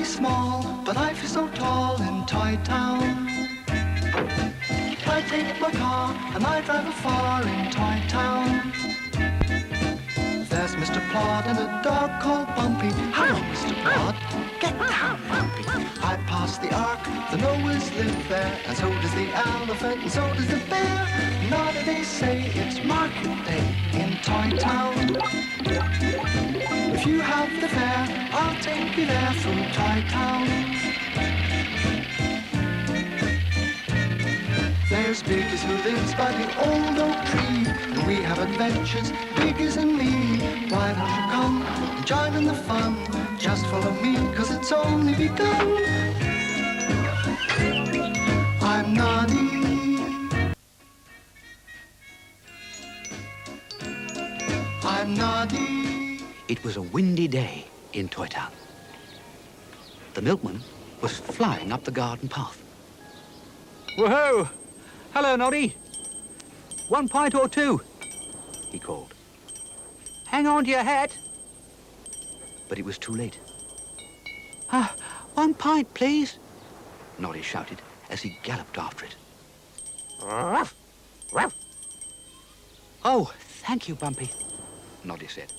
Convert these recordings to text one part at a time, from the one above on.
small, but I feel so tall in Toy Town. I take my car and I drive afar in Toy Town. There's Mr. Plod and a dog called Bumpy. Hello, Mr. Plod. Get down, Bumpy. I pass the Ark, the Noahs live there, and so does the elephant, and so does the bear. Noddy, they say it's market day in Toy Town. If you have the fare, I'll take you there through Toy Town. There's Biggers who lives by the old oak tree, and we have adventures, Biggers and me. Why don't you come and join in the fun? Just follow me, 'cause it's only begun. I'm Noddy. I'm Noddy. It was a windy day in Toy Town. The milkman was flying up the garden path. Whoa! Hello, Noddy. 1 pint or 2, he called. Hang on to your hat. But it was too late. 1 pint, please, Noddy shouted as he galloped after it. Ruff, ruff. Oh, thank you, Bumpy, Noddy said.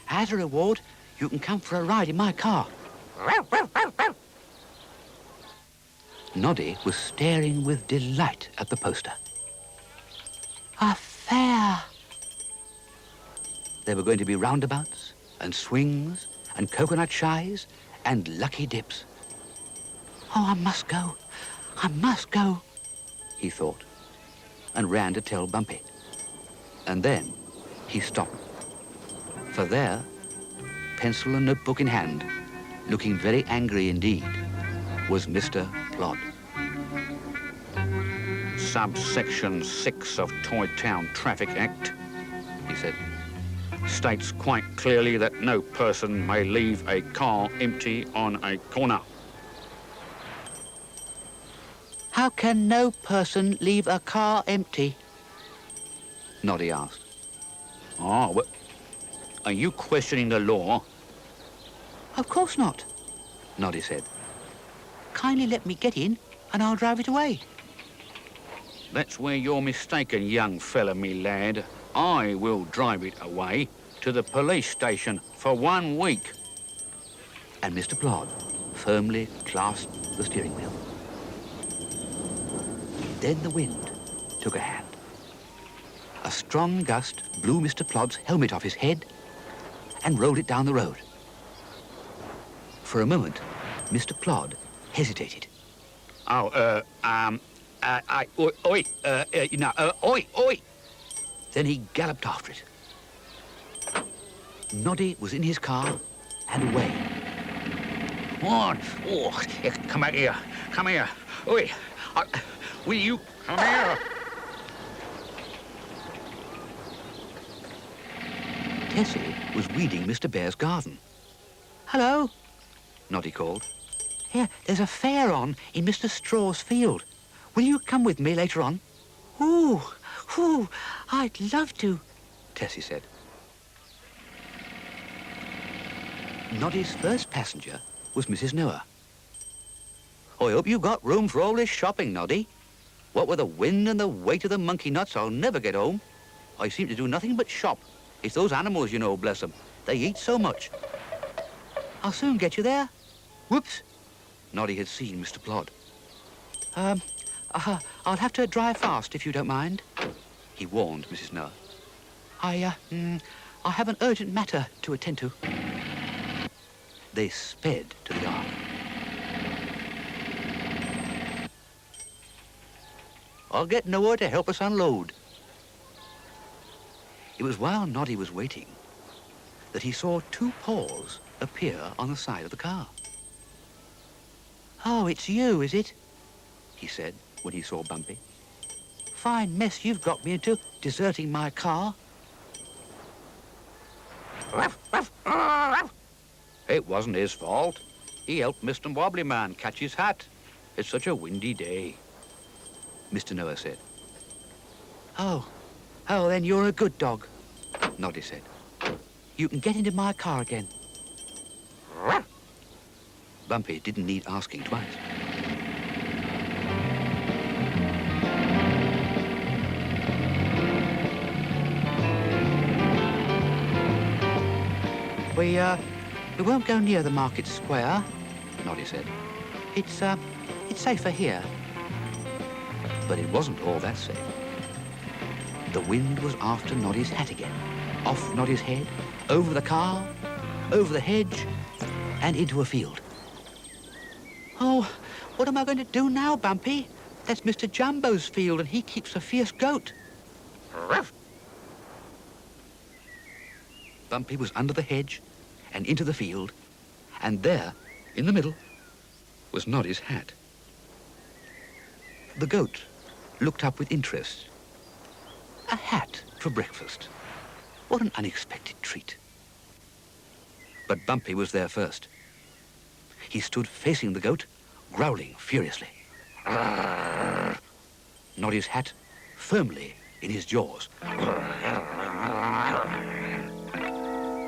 As a reward, you can come for a ride in my car. Ruff, ruff, ruff, ruff. Noddy was staring with delight at the poster. A fair! There were going to be roundabouts and swings and coconut shies and lucky dips. Oh, I must go, he thought, and ran to tell Bumpy. And then he stopped, for there, pencil and notebook in hand, looking very angry indeed, was Mr. Plod. Subsection 6 of Toy Town Traffic Act, he said, states quite clearly that no person may leave a car empty on a corner. How can no person leave a car empty? Noddy asked. Oh, well, are you questioning the law? Of course not, Noddy said. Kindly let me get in and I'll drive it away. That's where you're mistaken, young fella, me lad. I will drive it away to the police station for 1 week. And Mr. Plod firmly clasped the steering wheel. Then the wind took a hand. A strong gust blew Mr. Plod's helmet off his head and rolled it down the road. For a moment, Mr. Plod hesitated. Oh, oi. Then he galloped after it. Noddy was in his car and away. What? Oh, come back here. Come here. Oi, will you come here? Tessie was weeding Mr. Bear's garden. Hello, Noddy called. Here, there's a fair on in Mr. Straw's field. Will you come with me later on? Ooh, I'd love to, Tessie said. Noddy's first passenger was Mrs. Noah. I hope you got room for all this shopping, Noddy. What with the wind and the weight of the monkey nuts, I'll never get home. I seem to do nothing but shop. It's those animals, you know, bless them. They eat so much. I'll soon get you there. Whoops. Noddy had seen Mr. Plod. I'll have to drive fast if you don't mind, he warned Mrs. Noah. I have an urgent matter to attend to. They sped to the Ark. I'll get Noah to help us unload. It was while Noddy was waiting that he saw 2 paws appear on the side of the car. Oh, it's you, is it? He said when he saw Bumpy. Fine mess you've got me into, deserting my car. It wasn't his fault. He helped Mr. Wobbly Man catch his hat. It's such a windy day, Mr. Noah said. Oh, then you're a good dog, Noddy said. You can get into my car again. Bumpy didn't need asking twice. We won't go near the market square, Noddy said. It's safer here. But it wasn't all that safe. The wind was after Noddy's hat again. Off Noddy's head, over the car, over the hedge, and into a field. Oh, what am I going to do now, Bumpy? That's Mr. Jumbo's field, and he keeps a fierce goat. Bumpy was under the hedge and into the field, and there, in the middle, was Noddy's hat. The goat looked up with interest. A hat for breakfast. What an unexpected treat. But Bumpy was there first. He stood facing the goat, growling furiously. Noddy's hat firmly in his jaws.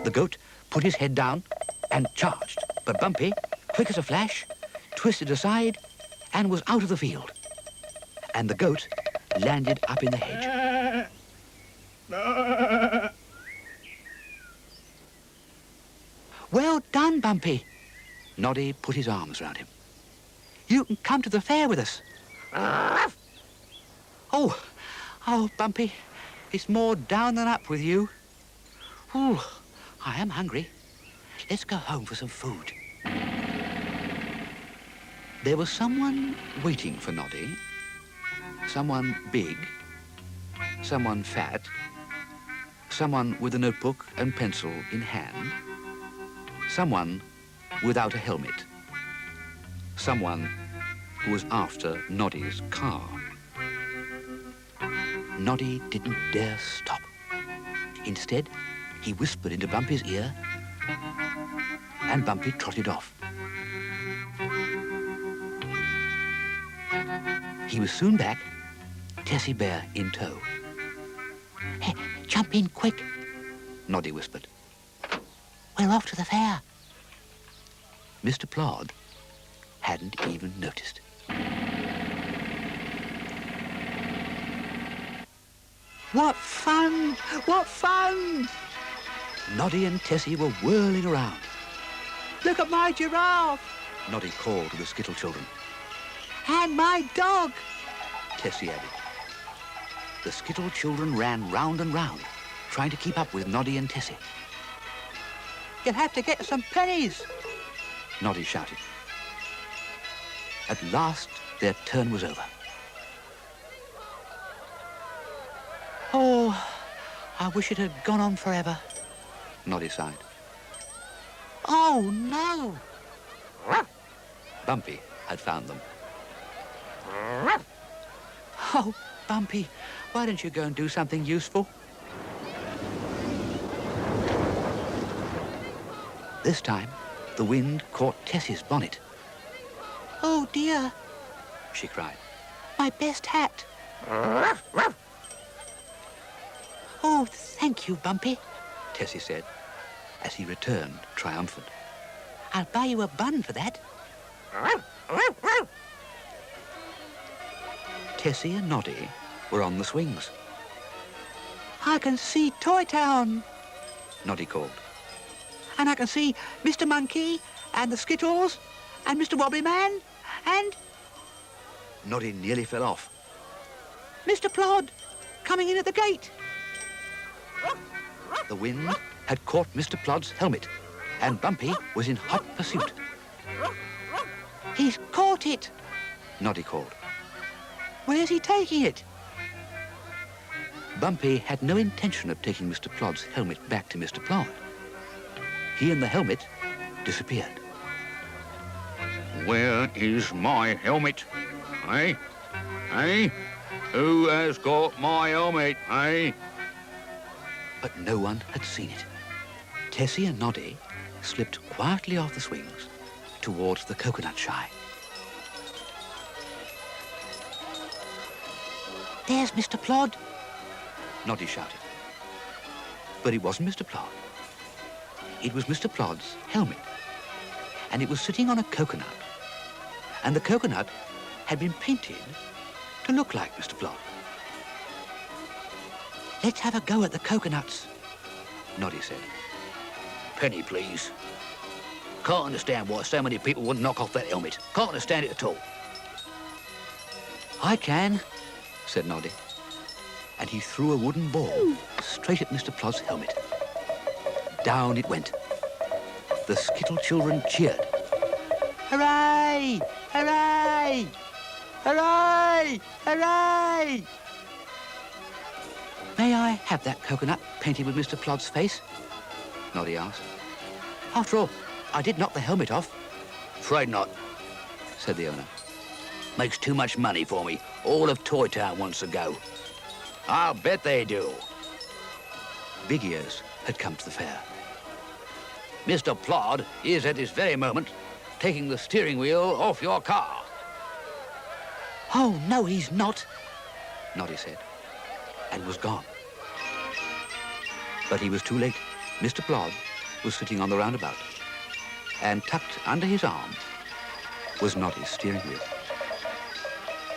The goat put his head down and charged, but Bumpy, quick as a flash, twisted aside and was out of the field. And the goat landed up in the hedge. Well done, Bumpy. Noddy put his arms round him. You can come to the fair with us. Oh, Bumpy, it's more down than up with you. Ooh, I am hungry. Let's go home for some food. There was someone waiting for Noddy. Someone big, someone fat, someone with a notebook and pencil in hand, someone without a helmet, someone who was after Noddy's car. Noddy didn't dare stop. Instead, he whispered into Bumpy's ear, and Bumpy trotted off. He was soon back, Tessie Bear in tow. Hey, jump in quick, Noddy whispered. We're off to the fair. Mr. Plod hadn't even noticed. What fun! What fun! Noddy and Tessie were whirling around. Look at my giraffe, Noddy called to the Skittle children. And my dog, Tessie added. The Skittle children ran round and round, trying to keep up with Noddy and Tessie. You'll have to get some pennies, Noddy shouted. At last, their turn was over. Oh, I wish it had gone on forever, Noddy sighed. Oh, no! Bumpy had found them. Oh, Bumpy, why don't you go and do something useful? This time, the wind caught Tessie's bonnet. Oh, dear, she cried. My best hat. Oh, thank you, Bumpy, Tessie said, as he returned triumphant. I'll buy you a bun for that. Tessie and Noddy were on the swings. I can see Toy Town, Noddy called. And I can see Mr. Monkey and the Skittles and Mr. Wobbly Man and... Noddy nearly fell off. Mr. Plod, coming in at the gate. The wind had caught Mr. Plod's helmet, and Bumpy was in hot pursuit. He's caught it, Noddy called. Where's he taking it? Bumpy had no intention of taking Mr. Plod's helmet back to Mr. Plod. He and the helmet disappeared. Where is my helmet? Eh? Eh? Who has got my helmet, eh? But no one had seen it. Tessie and Noddy slipped quietly off the swings towards the coconut shy. There's Mr. Plod, Noddy shouted. But it wasn't Mr. Plod. It was Mr. Plod's helmet. and it was sitting on a coconut. And the coconut had been painted to look like Mr. Plod. Let's have a go at the coconuts, Noddy said. Penny, please. Can't understand why so many people wouldn't knock off that helmet. Can't understand it at all. I can, said Noddy. And he threw a wooden ball straight at Mr. Plod's helmet. Down it went. The Skittle children cheered. Hooray! Hooray! Hooray! Hooray! May I have that coconut painted with Mr. Plod's face? Noddy asked. After all, I did knock the helmet off. Afraid not, said the owner. Makes too much money for me. All of Toy Town wants to go. I'll bet they do. Big Ears had come to the fair. Mr. Plod is at this very moment taking the steering wheel off your car. Oh, no, he's not, Noddy said, and was gone. But he was too late. Mr. Plod was sitting on the roundabout, and tucked under his arm was Noddy's steering wheel.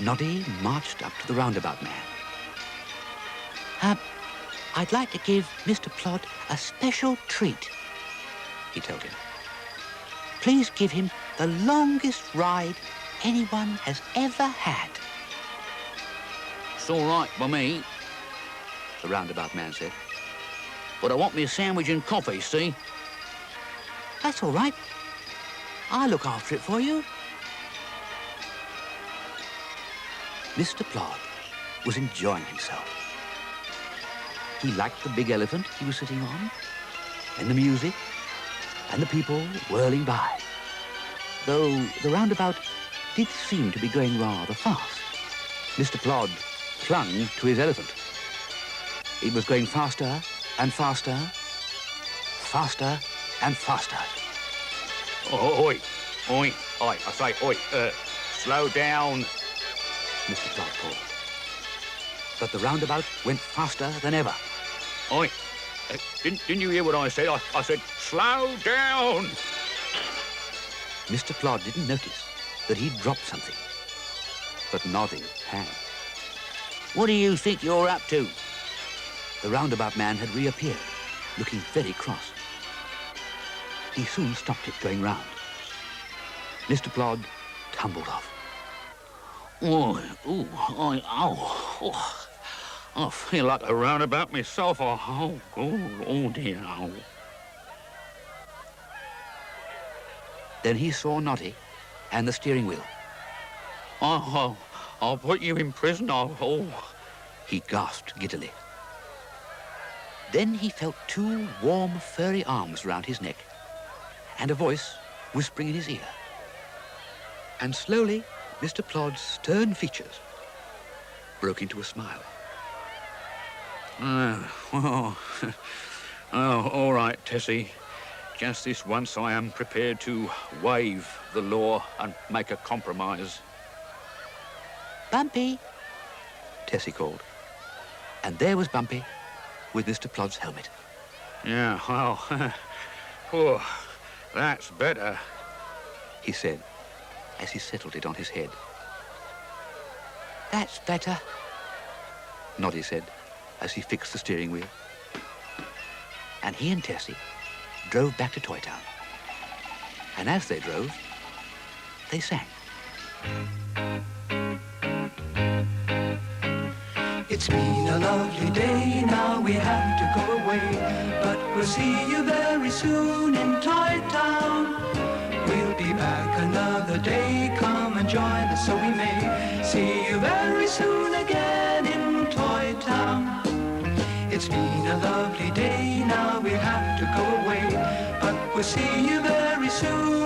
Noddy marched up to the roundabout man. I'd like to give Mr. Plod a special treat, he told him. Please give him the longest ride anyone has ever had. It's all right by me, the roundabout man said. but I want me a sandwich and coffee, see? That's all right. I'll look after it for you. Mr. Plod was enjoying himself. He liked the big elephant he was sitting on, and the music, and the people whirling by. Though the roundabout did seem to be going rather fast. Mr. Plod clung to his elephant. It was going faster and faster, faster and faster. Oh, oi, oi, oi, I say, oi, slow down. Mr. Plod called. But the roundabout went faster than ever. Oi, didn't you hear what I said? I said, slow down. Mr. Plod didn't notice that he'd dropped something, but Noddy had. What do you think you're up to? The roundabout man had reappeared, looking very cross. He soon stopped it going round. Mr. Plod tumbled off. Oh, ooh, I feel like a roundabout myself. Oh dear. Oh. Then he saw Noddy and the steering wheel. I'll put you in prison. He gasped giddily. Then he felt two warm, furry arms round his neck and a voice whispering in his ear. And slowly, Mr. Plod's stern features broke into a smile. Oh, all right, Tessie. Just this once I am prepared to waive the law and make a compromise. Bumpy, Tessie called. And there was Bumpy with Mr. Plod's helmet. Yeah, well, oh, that's better, he said as he settled it on his head. That's better, Noddy said as he fixed the steering wheel. And he and Tessie drove back to Toy Town. And as they drove, they sang. It's been a lovely day, now we have to go away, but we'll see you very soon in Toy Town. We'll be back another day, come and join us so we may see you very soon again in Toy Town. It's been a lovely day, now we have to go away, but we'll see you very soon